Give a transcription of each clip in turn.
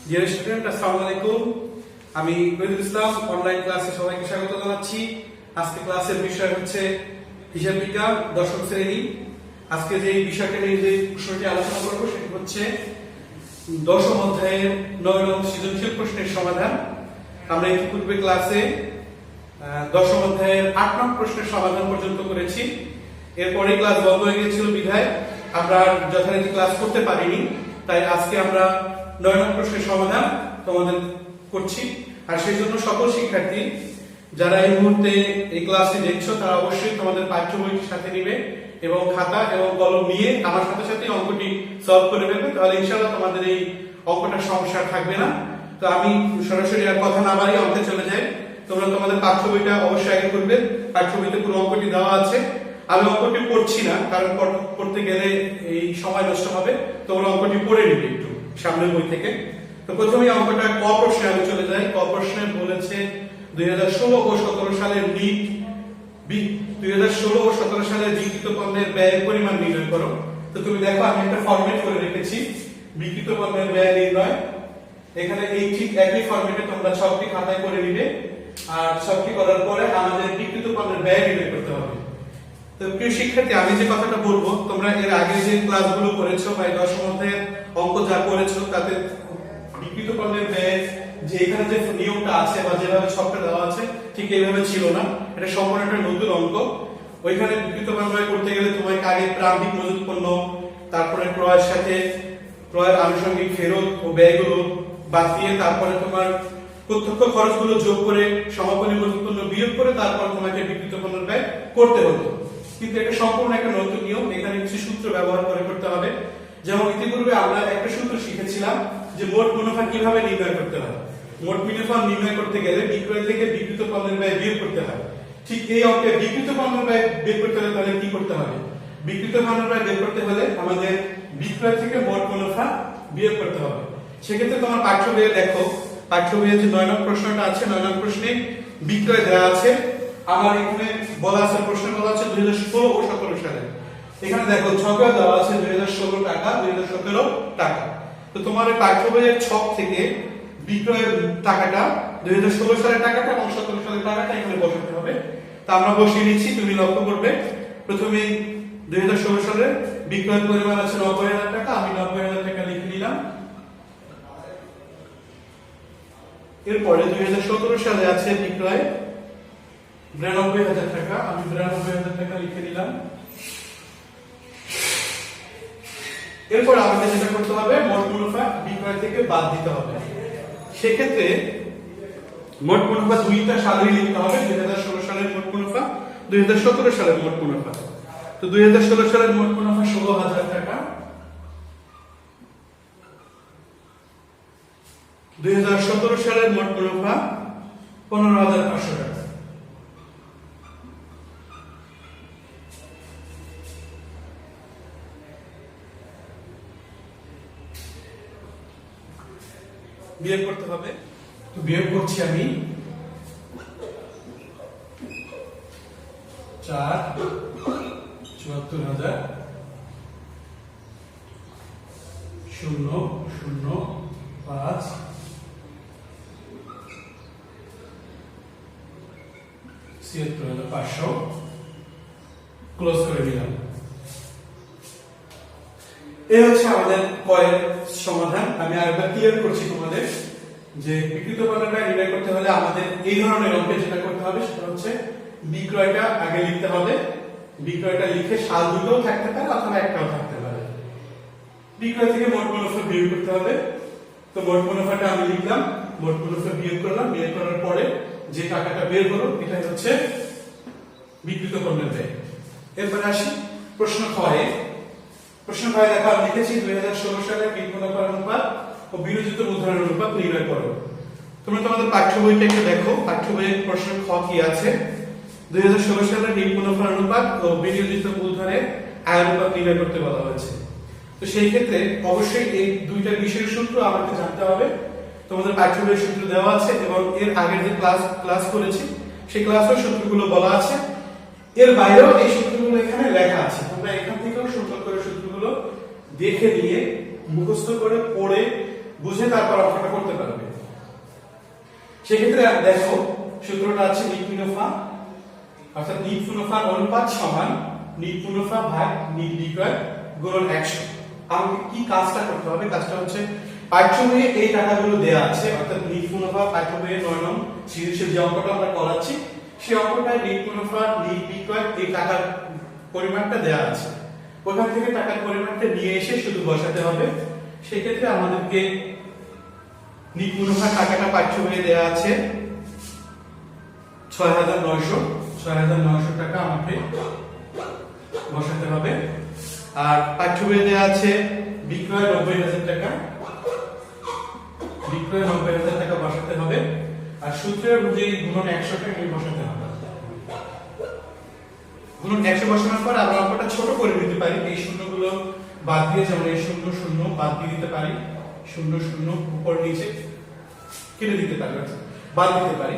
Dear student, আসসালামু আলাইকুম। আমি রহিদুল ইসলাম অনলাইন ক্লাসে সবাইকে স্বাগত জানাচ্ছি। আজকে ক্লাসের বিষয় হচ্ছে হিসাব বিজ্ঞান দশম শ্রেণী। আজকে যে বিষয়টা নিয়ে যে প্রশ্নটি আলোচনা করব সেটি হচ্ছে দশম অধ্যায়ের 9 নং সৃজনশীল প্রশ্নের সমাধান। আমরা ইতিপূর্বে ক্লাসে দশম অধ্যায়ের 8 নং প্রশ্নের সমাধান পর্যন্ত করেছি। এরপরে ক্লাস বন্ধ হয়ে গিয়েছিল বিধায় আমরা যথারীতি ক্লাস করতে পারিনি। তাই আজকে আমরা 9 নং প্রশ্নের সমাধান তোমাদের করছি। আর সেই জন্য সকল শিক্ষার্থী যারা এই মুহূর্তে এই ক্লাসটি দেখছো তারা অবশ্যই তোমাদের পাঠ্য বইটির সাথে নিবে এবং খাতা এবং কলম নিয়ে আমার সাথে সাথে অঙ্কটি সলভ করে নেবে। তাহলে ইনশাআল্লাহ তোমাদের এই অঙ্কটার সমস্যা থাকবে না। তো আমি সরাসরি আর কথা না বাড়িয়ে অঙ্কে চলে যাই। তোমরা তোমাদের পাঠ্য বইটা অবশ্যই আগে করবে। পাঠ্য বইতে পুরো অঙ্কটি দেওয়া আছে। আমি অঙ্কটি পড়ছি না, কারণ পড়তে গেলে এই সময় নষ্ট হবে। তোমরা অঙ্কটি পড়ে নিবে একটু সামনের বই থেকে। তো প্রথমেই অঙ্কটা ক প্রশ্নে আমি চলে যাই। ক প্রশ্নে বলেছে 2016 ও 17 সালের নিট 2016 ও 17 সালের বিক্রিত পণ্যের ব্যয়ের পরিমাণ নির্ণয় করো। তো তুমি দেখো আমি একটা ফরম্যাট করে রেখেছি, বিক্রিত পণ্যের ব্যয় নির্ণয়। এখানে এই ঠিক একই ফরম্যাটে তোমরা সবটি খাতায় করে নিবে। আর সবটি করার পরে আমাদের বিক্রিত পণ্যের ব্যয় নির্ণয় করতে হবে। তো প্রিয় শিক্ষার্থী, আমি যে কথাটা বলবো, তোমরা এর আগে যে ক্লাসগুলো করেছো বা দশম অধ্যায়ের অঙ্ক যা করেছো তাতে বিক্রিত পণ্যের ব্যয় যে এখানে যে নিয়মটা আছে বা যেভাবে ছকটা দেওয়া আছে ঠিক এইভাবে ছিল না। এটা সম্পূর্ণ একটা নতুন অঙ্ক। ওইখানে বিক্রিত পণ্য ব্যয় করতে গেলে তোমাকে আগে প্রারম্ভিক মজুত পণ্য, তারপরে ক্রয়ের সাথে ক্রয়ের আনুষঙ্গিক ফেরত ও ব্যয়গুলো বাদ দিয়ে তারপরে তোমার প্রত্যক্ষ খরচগুলো যোগ করে সমাপনী মজুত পণ্য বিয়োগ করে তারপর তোমাকে বিক্রিত পণ্যের ব্যয় করতে হতো। কিন্তু এটা সম্পূর্ণ একটা নতুন নিয়ম। এখানে কিছু সূত্র ব্যবহার করে করতে হবে। যেমন ইতিপূর্বে আমরা একটা সূত্র শিখেছিলাম যে মোট মুনাফা কিভাবে নির্ণয় করতে হয়। মোট মুনাফা নির্ণয় করতে গেলে বিক্রয় থেকে বিক্রিত পণ্যের ব্যয় বিয়োগ করতে হয়। ঠিক এই অঙ্কে বিক্রিত পণ্যের ব্যয় বের করতে হলে তাহলে কি করতে হবে? বিক্রিত পণ্যের ব্যয় বের করতে হলে আমাদের বিক্রয় থেকে মোট মুনাফা বিয়োগ করতে হবে। সেক্ষেত্রে তোমার পাঠ্য বইয়ে দেখো, পাঠ্য বইয়ে যে 9 নং প্রশ্নটা আছে, 9 নং প্রশ্নে বিক্রয় দেওয়া আছে। আমার এখানে বলা আছে, প্রশ্ন বলা আছে 2016 ও 17 সালে। এখানে দেখো ছকে দেওয়া আছে 2016 টাকা, 2017 টাকা। তো তোমার এই পাঠ্য বইয়ের ছক থেকে বিক্রয়ের টাকাটা 2016 সালের টাকাটা এবং 17 সালের টাকাটা এখানে বসাতে হবে। তা আমরা বসিয়ে নিচ্ছি। তুমি লক্ষ্য করবে প্রথমে 2016 সালে বিক্রয়ের পরিমাণ আছে 90,000 টাকা। আমি 90,000 টাকা লিখে নিলাম। এরপরে 2017 সালে আছে বিক্রয় 92,000 টাকা। আমি 92,000 টাকা লিখে নিলাম। এরপর আমাদের যেটা করতে হবে, মোট মুনাফা বিক্রয় থেকে বাদ দিতে হবে। সেক্ষেত্রে মোট মুনাফা দুইটা সালেই লিখতে হবে, 2016 সালের মোট মুনাফা, 2017 সালের মোট মুনাফা। তো 2016 সালের মোট মুনাফা 16,000 টাকা, 2017 সালের মোট মুনাফা 15,500 টাকা। বিয়োগ করতে হবে। তো বিয়োগ করছি আমি। 4,74,000 0,0,5 76,500 ক্লোজ করে দিলাম। এই হচ্ছে আমাদের কয়ের সমাধান। আমি আরেকবার ক্লিয়ার করছি তোমাদের যে বিক্রিত পণ্যের ব্যয় নির্ণয় করতে হলে আমাদের এই ধরনের অঙ্কে যেটা করতে হবে সেটা হচ্ছে বিক্রয়টা আগে লিখতে হবে। বিক্রয়টা লিখে সাল দুটোও থাকতে পারে অথবা একটাও থাকতে পারে। বিক্রয় থেকে মোট মুনাফা বিয়োগ করতে হবে। তো মোট মুনাফাটা আমি লিখলাম, মোট মুনাফা বিয়োগ করলাম। বিয়োগ করার পরে যে টাকাটা বের হলো এটাই হচ্ছে বিক্রিত পণ্যের ব্যয়। এরপরে আসি প্রশ্ন ক্ষয়ে। প্রশ্ন ক্ষয়ে দেখো আমি লিখেছি 2016 সালে বিক্রি মুনাফার অনুপাত ও বিনিয়োজিত মূলধনের অনুপাত নির্ণয় করো। তোমরা তোমাদের পাঠ্য বইটা একটু দেখো, পাঠ্য বইয়ের প্রশ্ন খ কি আছে। 2016 সালে বিক্রি মুনাফার অনুপাত ও বিনিয়োজিত মূলধনের আয় অনুপাত নির্ণয় করতে বলা হয়েছে। তো সেই ক্ষেত্রে অবশ্যই এই দুইটা বিষয়ের সূত্র আমাকে জানতে হবে। তোমাদের পাঠ্য বইয়ের সূত্র দেওয়া আছে এবং এর আগের যে ক্লাস করেছি সেই ক্লাসের সূত্রগুলো বলা আছে। এর বাইরেও এই সূত্রগুলো এখানে লেখা আছে। তোমরা এখান থেকেও সুন্দর করে সূত্রগুলো দেখে নিয়ে মুখস্থ করে পড়ে বুঝে তারপর অঙ্কটা সেক্ষেত্রে দেখো সূত্রটা আছে নিট মুনাফা, অর্থাৎ নিট মুনাফার অনুপাত সমান নিট মুনাফা ভাগ নিট বিক্রয় গুণন 100। আমাকে কি কাজটা করতে হবে? কাজটা হচ্ছে পাঠ্য বইয়ে এই টাকাগুলো দেয়া আছে, অর্থাৎ নিট মুনাফা পাঠ্য বইয়ে 9 নং সিরিজের যে অঙ্কটা আমরা করাচ্ছি সেই অঙ্কটায় নিট মুনাফা নিট বিক্রয় এই টাকার পরিমাণটা দেয়া আছে। ওখান থেকে টাকার পরিমাণটা নিয়ে এসে শুধু বসাতে হবে। সেই ক্ষেত্রে আমাদেরকে নিট মুনাফা টাকাটা পাঠ্য বইয়ে দেয়া আছে ৬৯০০ টাকা আমাকে বসাতে হবে। আর পাঠ্য বইয়ে দেয়া আছে বিক্রয় ৯০,০০০ টাকা, বিক্রয় ৯০,০০০ টাকা বসাতে হবে। আর সূত্রের অনুযায়ী গুণন ১০০ টাকা বসাতে হবে। গুণন ১০০ বসানোর পর আমরা অঙ্কটা ছোট করে নিতে পারি, এই শূন্যগুলো বাদ দিয়ে, যেমন এই ০০ বাদ দিয়ে দিতে পারি, ০০ উপর নিচে কেটে দিতে পারি, বাদ দিতে পারি।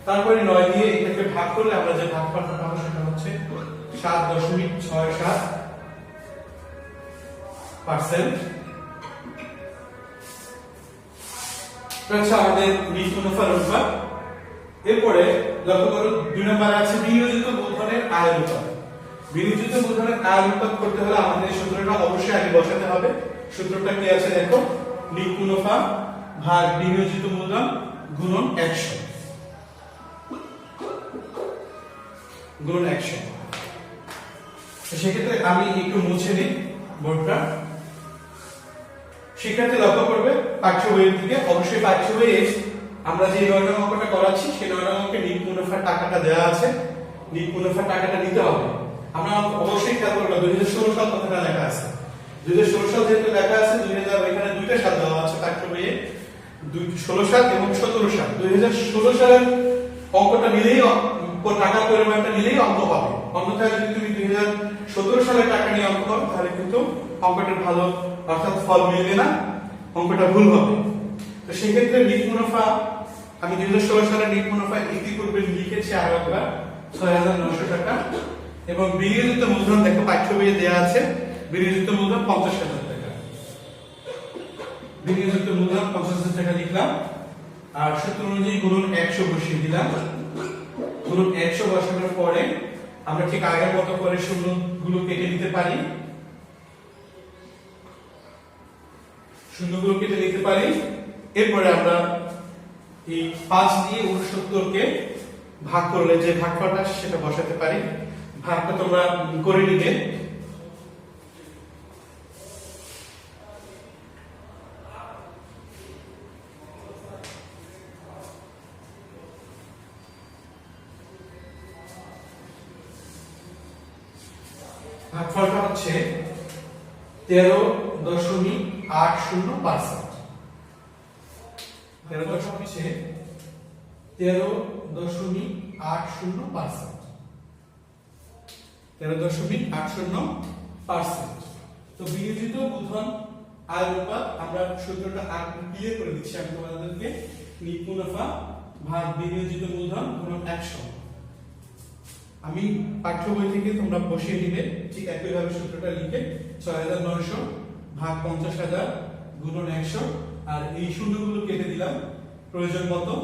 তারপরে ৯ দিয়ে এটাকে ভাগ করলে আমরা যে ভাগফলটা পাবো সেটা হচ্ছে ৭.৬৭%। আমাদের নিট মুনাফার অনুপাত। এরপরে লক্ষ্য করো ২ নম্বরে আছে বিনিয়োজিত মূলধনের আয় অনুপাত। বিনিয়োজিত মূলধনের আয় অনুপাত করতে হলে আমাদের সূত্রটা অবশ্যই আগে বসাতে হবে। সূত্রটা কি আছে দেখো, নিট মুনাফা ভাগ বিনিয়োজিত মূলধন গুণন ১০০ গুণন ১০০। তো সেক্ষেত্রে আমি একটু মুছে নিই বোর্ডটা। সেক্ষেত্রে লক্ষ্য করবে পাঠ্য বইয়ের দিকে, অবশ্যই পাঠ্য বইয়ে আমরা যে ৯ নং অঙ্কটা করাচ্ছি সেই ৯ নং অঙ্কে নিট মুনাফার টাকাটা দেওয়া আছে, নিট মুনাফার টাকাটা নিতে হবে। আমরা অবশ্যই খেয়াল করব ২০১৬ সাল কথাটা লেখা আছে, ২০১৬ সাল যেহেতু লেখা আছে, ২০০০ এখানে দুইটা সাল দেওয়া আছে পাঠ্য বইয়ে, ১৬ সাল এবং ১৭ সাল। ২০১৬ সালের অঙ্কটা নিলেই, টাকার পরিমাণটা নিলেই অঙ্ক হবে। অন্যথায় যদি তুমি ২০১৭ সালের টাকা নিয়ে অঙ্ক করো তাহলে কিন্তু অঙ্কটা ভালো, অর্থাৎ ফল মিলবে না, অঙ্কটা ভুল হবে। তো সেই ক্ষেত্রে নিট মুনাফা আমি ২০১৬ সালের নিট মুনাফা ইতিপূর্বে লিখেছি আর একবার ৬৯০০ টাকা, এবং বিনিয়োজিত মূলধন দেখো পাঠ্য বইয়ে দেয়া আছে, বিনিয়োজিত মূলধন ৫০,০০০ টাকা, বিনিয়োজিত মূলধন ৫০,০০০ টাকা লিখলাম। আর সূত্র অনুযায়ী গুণন ১০০ বসিয়ে দিলাম। গুণন ১০০ বসানোর পরে আমরা ঠিক আগের মতো করে শূন্যগুলো কেটে দিতে পারি, শূন্যগুলো কেটে নিতে পারি। এরপরে আমরা এই ৫ দিয়ে ৬৯কে ভাগ করলে যে ভাগফলটা সেটা বসাতে পারি। ভাগটা তোমরা করে নিবে। ভাগফলটা হচ্ছে 13.80%। 13.80%। তো বিনিয়োজিত মূলধন আয় অনুপাত আমরা সূত্রটা আগে ক্লিয়ার করে দিচ্ছি আমি তোমাদেরকে, নিট মুনাফা ভাগ বিনিয়োজিত মূলধন গুণন ১০০। আমি পাঠ্য বই থেকে তোমরা বসিয়ে দিবে ঠিক একইভাবে সূত্রটা লিখে ৬৯০০ ভাগ ৫০,০০০ গুণন ১০০। আর এই শূন্যগুলো কেটে দিলাম প্রয়োজন মতো।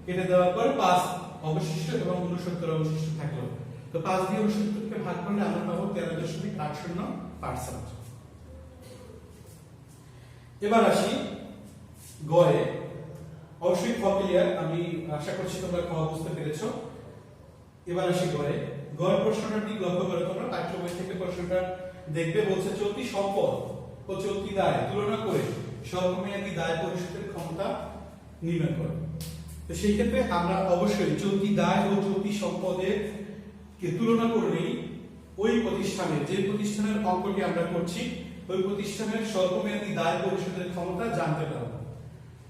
কেটে দেওয়ার পর ৫ অবশিষ্ট এবং ৬৯ অবশিষ্ট থাকলো। তো ৫ দিয়ে ৬৯কে ভাগ করলে আমরা পাবো 13.80%। এবার আসি গয়ে। অবশ্যই খ ক্লিয়ার, আমি আশা করছি তোমরা খ বুঝতে পেরেছো। এবার আসি গয়ে। গয়ের প্রশ্নটার দিক লক্ষ্য করে তোমরা পাঠ্য বই থেকে প্রশ্নটা দেখবে। বলছে চলতি সম্পদ ও চলতি দায় তুলনা করে স্বল্পমেয়াদী দায় পরিশোধের ক্ষমতা নির্ণয় করো। তো সেই ক্ষেত্রে আমরা অবশ্যই চলতি দায় ও চলতি সম্পদের কে তুলনা করলেই ওই প্রতিষ্ঠানের, যে প্রতিষ্ঠানের অঙ্কটি আমরা করছি ওই প্রতিষ্ঠানের স্বল্পমেয়াদী দায় পরিশোধের ক্ষমতা জানতে পারবো।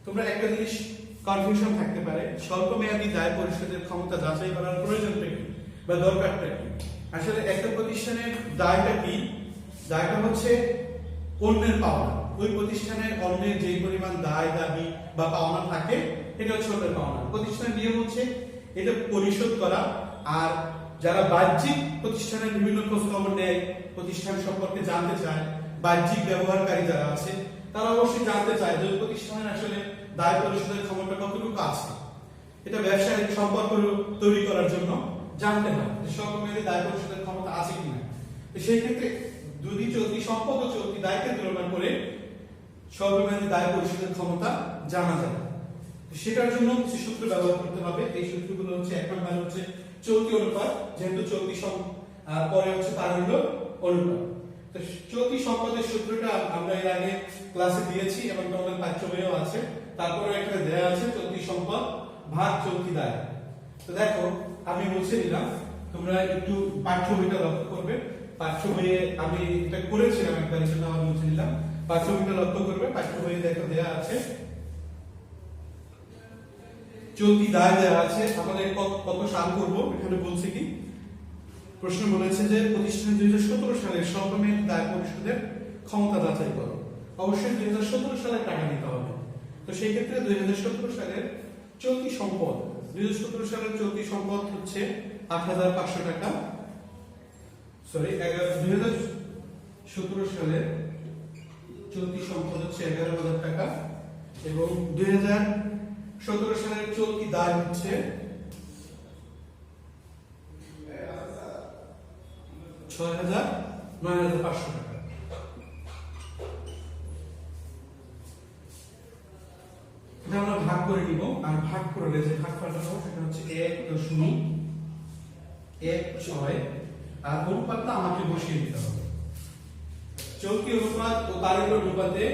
তোমরা একটা জিনিস কনফিউশন থাকতে পারে, স্বল্পমেয়াদী দায় পরিশোধের ক্ষমতা যাচাই করার প্রয়োজনটা কি বা দরকারটা কি। আসলে একটা প্রতিষ্ঠানের দায়টা কি? দায়টা হচ্ছে অন্যের পাওনা। ওই প্রতিষ্ঠানের অন্যের যে পরিমাণ দায় দাবি বা পাওনা থাকে এটা হচ্ছে ওদের পাওনা। প্রতিষ্ঠানের নিয়ম হচ্ছে এটা পরিশোধ করা। আর যারা বাহ্যিক প্রতিষ্ঠানের বিভিন্ন খোঁজ খবর নেয়, প্রতিষ্ঠান সম্পর্কে জানতে চায়, বাহ্যিক ব্যবহারকারী যারা আছে তারা অবশ্যই জানতে চায় যে প্রতিষ্ঠানের আসলে দায় পরিশোধের ক্ষমতা কতটুকু আছে। এটা ব্যবসায়িক সম্পর্ক তৈরি করার জন্য জানতে হয় যে স্বল্পমেয়াদী দায় পরিশোধের ক্ষমতা আছে কিনা। তো সেই ক্ষেত্রে যদি চলতি সম্পদ ও চলতি দায়কে তুলনা করে স্বল্পমেয়াদী দায় পরিশোধের ক্ষমতা জানা যায়। সেটার জন্য কিছু সূত্র ব্যবহার করতে হবে। এই সূত্রগুলো হচ্ছে এক নম্বর হচ্ছে চলতি অনুপাত, যেহেতু চলতি পরে হচ্ছে তারল্য অনুপাত। তো চলতি সম্পদের সূত্রটা আমরা এর আগে ক্লাসে দিয়েছি এবং তোমাদের পাঠ্য বইয়েও আছে। তারপরে এখানে দেয়া আছে চলতি সম্পদ ভাগ চলতি দায়। তো দেখো আমি মুছে দিলাম, তোমরা একটু পাঠ্য বইটা লক্ষ্য করবে। পাঠ্য বইয়ে আমি এটা করেছিলাম একবার, সেটা আমি মুছে দিলাম। পাঠ্য বইটা লক্ষ্য করবে, পাঠ্য বইয়ে দেখো দেয়া আছে চলতি দায় দেওয়া আছে। আমাদের কত সাল করব এখানে বলছে কি, প্রশ্ন বলেছে যে প্রতিষ্ঠান 2017 সালের স্বল্পমেয়াদী দায় পরিশোধের ক্ষমতা যাচাই করো। অবশ্যই 2017 সালের টাকা নিতে হবে। তো সেই ক্ষেত্রে 2017 সালের চলতি সম্পদ, 2017 সালের চলতি সম্পদ হচ্ছে 8,500 টাকা। সরি 2017 সালের চলতি সম্পদ হচ্ছে 11,000 টাকা এবং 2017 সালের চলতি দায় হচ্ছে 9,500 টাকা। এটা আমরা ভাগ করে নিব, আর ভাগ করলে যে ভাগফলটা হবে সেটা হচ্ছে 1.16 আর অনুপাতটা আমাকে বসিয়ে দিতে হবে। চলতি অনুপাত ও তারল্য অনুপাতে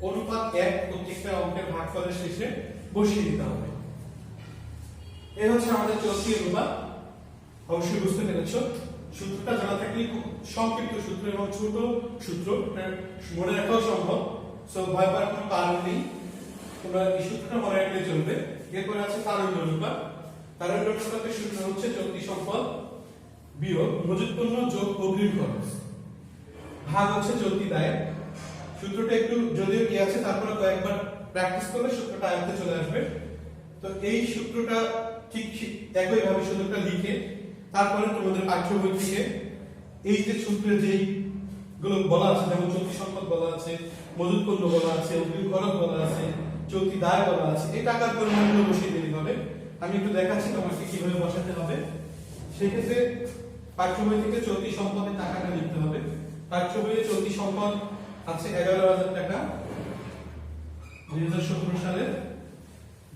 অনুপাত 1 প্রত্যেকটা অঙ্কের ভাগফলের শেষে বসিয়ে দিতে হবে। এই হচ্ছে আমাদের চলতি অনুপাত। অবশ্যই বুঝতে পেরেছো। সূত্রটা জানা থাকলে খুব সংক্ষিপ্ত সূত্র এবং ছোট সূত্র, মনে রাখাও সম্ভব। সো ভয় পাওয়ার কোনো কারণ নেই, তোমরা এই সূত্রটা মনে রাখলে চলবে। এরপরে আছে তারল্য অনুপাত। তারল্য অনুপাতের সূত্র হচ্ছে চলতি সম্পদ বিয়োগ মজুত পণ্য যোগ অগ্রিম খরচ ভাগ হচ্ছে চলতি দায়। সূত্রটা একটু যদিও কি আছে, তারপরে কয়েকবার প্র্যাকটিস করলে সূত্রটা আয়ত্তে চলে আসবে। তো এই সূত্রটা ঠিক একই ভাবে সূত্রটা লিখে তারপরে তোমাদের পাঠ্য বই থেকে এই যে সূত্রে যেই গুলো বলা আছে, যেমন চলতি সম্পদ বলা আছে, মজুত পণ্য বলা আছে, অগ্রিম খরচ বলা আছে, চলতি দায় বলা আছে, এই টাকার পরিমাণগুলো বসিয়ে দিতে হবে। আমি একটু দেখাচ্ছি তোমাকে কিভাবে বসাতে হবে। সেই ক্ষেত্রে পাঠ্য বই থেকে চলতি সম্পদের টাকাটা লিখতে হবে। পাঠ্য বইয়ে চলতি সম্পদ আছে 11,000 টাকা 2017 সালে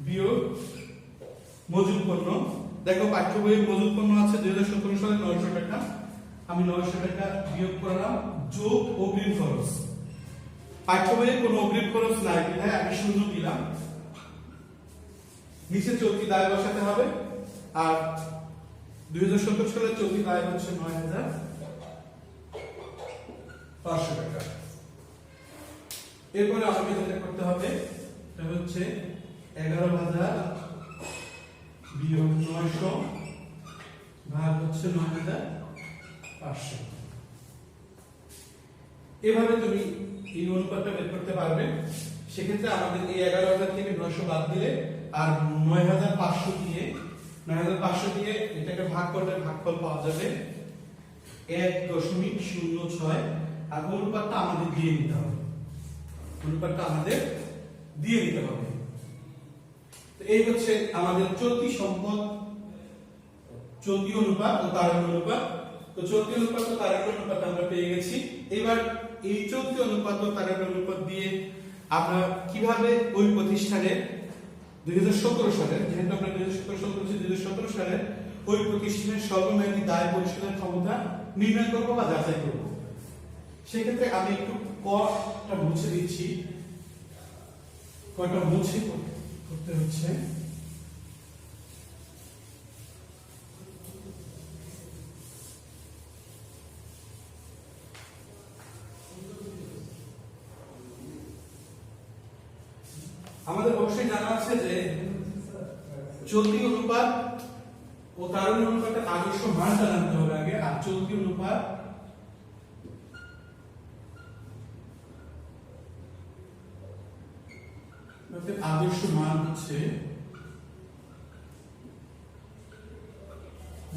বিয়োগ মজুত পণ্য। দেখো পাঠ্য বইয়ে মজুত পণ্য আছে 2017 সালে 900 টাকা। আমি 900 টাকা বিয়োগ করলাম যোগ অগ্রিম খরচ। পাঠ্য বইয়ে কোনো অগ্রিম খরচ নাই, তাই আমি শূন্য দিলাম। নিচে চলতি দায় বসাতে হবে। আর 2017 সালে চলতি দায় হচ্ছে 9,500 টাকা। এরপরে আমাকে যেটা করতে হবে সেটা হচ্ছে 11,000 বিয়োগ 900 ভাগ হচ্ছে 9,500। এভাবে তুমি এই অনুপাতটা বের করতে পারবে। সেক্ষেত্রে আমাদের এই 11,000 থেকে 900 বাদ দিলে আর 9,500 দিয়ে এটাকে ভাগ করলে ভাগফল পাওয়া যাবে 1.06। আর অনুপাতটা আমাদের দিয়ে নিতে হবে। এই হচ্ছে আমাদের চলতি সম্পদ, চলতি অনুপাত ও তারল্য অনুপাত। তো চলতি অনুপাত ও তারল্য অনুপাত আমরা পেয়ে গেছি। এবার এই চলতি অনুপাত ও তারল্য অনুপাত দিয়ে আমরা কিভাবে ওই প্রতিষ্ঠানে 2017 সালে, যেহেতু আমরা 2017 সালে ওই প্রতিষ্ঠানের স্বল্পমেয়াদী দায় পরিশোধের ক্ষমতা নির্ণয় করব বা যাচাই করব। সেক্ষেত্রে আমি একটু কটা মুছে দিচ্ছি। কয়টা মুছে করতে হচ্ছে। আমাদের অবশ্যই জানা আছে যে চলতি অনুপাত ও তারল্য অনুপাতের আদর্শ মান জানতে হবে আগে। আর চলতি অনুপাত আদর্শ মান হচ্ছে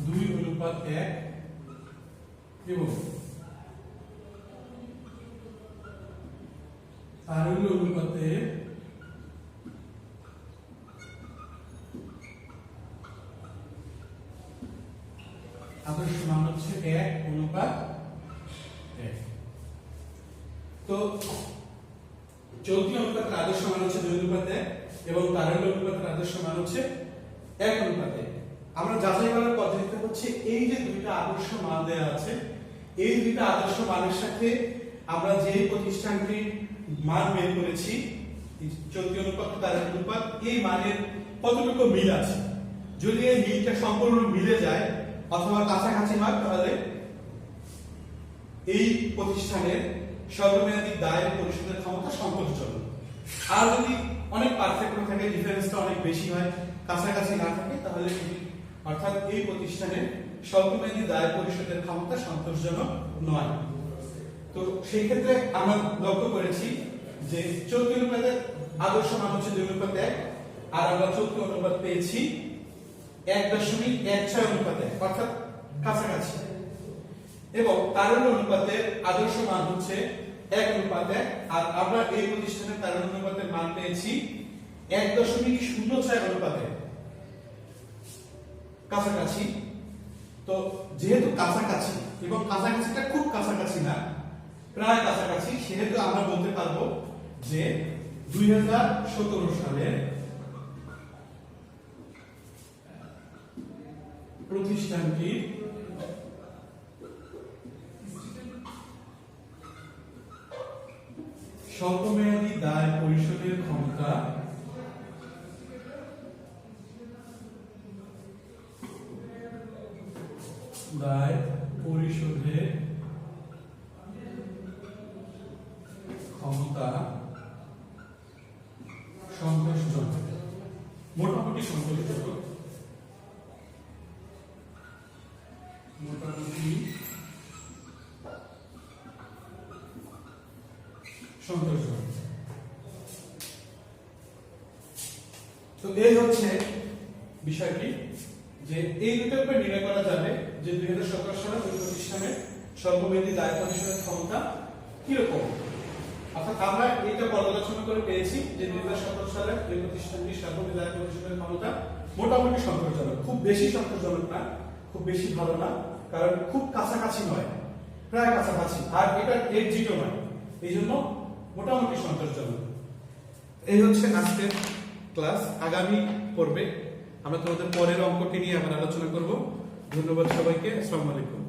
2:1 এবং তারল্য অনুপাতে আদর্শ মান হচ্ছে 1:1। আমরা যাচাই করার পদ্ধতিটা হচ্ছে এই যে দুইটা আদর্শ মান দেয়া আছে, এই দুইটা আদর্শ মানের সাথে আমরা যে প্রতিষ্ঠানটির মান বের করেছি চলতি অনুপাত তারের অনুপাত, এই মানের কতটুকু মিল আছে। যদি এই মিলটা সম্পূর্ণ মিলে যায় অথবা কাছাকাছি হয়, তাহলে এই প্রতিষ্ঠানের স্বল্পমেয়াদী দায় পরিশোধের ক্ষমতা সন্তোষজনক। আর যদি অনেক পার্থক্য থাকে, ডিফারেন্সটা অনেক বেশি হয়, কাছাকাছি না থাকে, তাহলে অর্থাৎ এই প্রতিষ্ঠানের স্বল্পমেয়াদী দায় পরিশোধের ক্ষমতা সন্তোষজনক নয়। তো সেই ক্ষেত্রে আমরা লক্ষ্য করেছি যে চলতি অনুপাতের আদর্শ মান হচ্ছে 2:1, আর আমরা চলতি অনুপাত পেয়েছি 1.16 অনুপাতে, অর্থাৎ কাছাকাছি। এবং তারল্য অনুপাতের আদর্শ মান হচ্ছে 1:1, আর আমরা এই প্রতিষ্ঠানের তারল্য অনুপাতের মান পেয়েছি 1.06 অনুপাতে, কাছাকাছি। তো যেহেতু কাছাকাছি এবং কাছাকাছিটা খুব কাছাকাছি না, প্রায় কাছাকাছি, সেহেতু আমরা বলতে পারবো যে 2017 সালের প্রতিষ্ঠানটির স্বল্পমেয়াদী দায় পরিশোধের ক্ষমতা দায় পরিশোধের ক্ষমতা সন্তোষজনক, মোটামুটি সন্তোষজনক, মোটামুটি সন্তোষজনক। তো এই হচ্ছে বিষয়টি, যে এই দুটোর উপর নির্ণয় করা যাবে যে 2017 সালে ওই প্রতিষ্ঠানের স্বল্পমেয়াদী দায় পরিশোধের ক্ষমতা কিরকম। অর্থাৎ আমরা এটা পর্যালোচনা করে পেয়েছি যে 2017 সালে এই প্রতিষ্ঠানটির স্বল্পমেয়াদী দায় পরিশোধের ক্ষমতা মোটামুটি সন্তোষজনক, খুব বেশি সন্তোষজনক না, খুব বেশি ভালো না, কারণ খুব কাছাকাছি নয়, প্রায় কাছাকাছি, আর এটা এক্সিটও নয়, এই জন্য মোটামুটি সন্তোষজনক। এই হচ্ছে আজকের ক্লাস। আগামী পর্বে আমরা তোমাদের পরের অঙ্কটি নিয়ে আবার আলোচনা করব। ধন্যবাদ সবাইকে। আসসালামু আলাইকুম।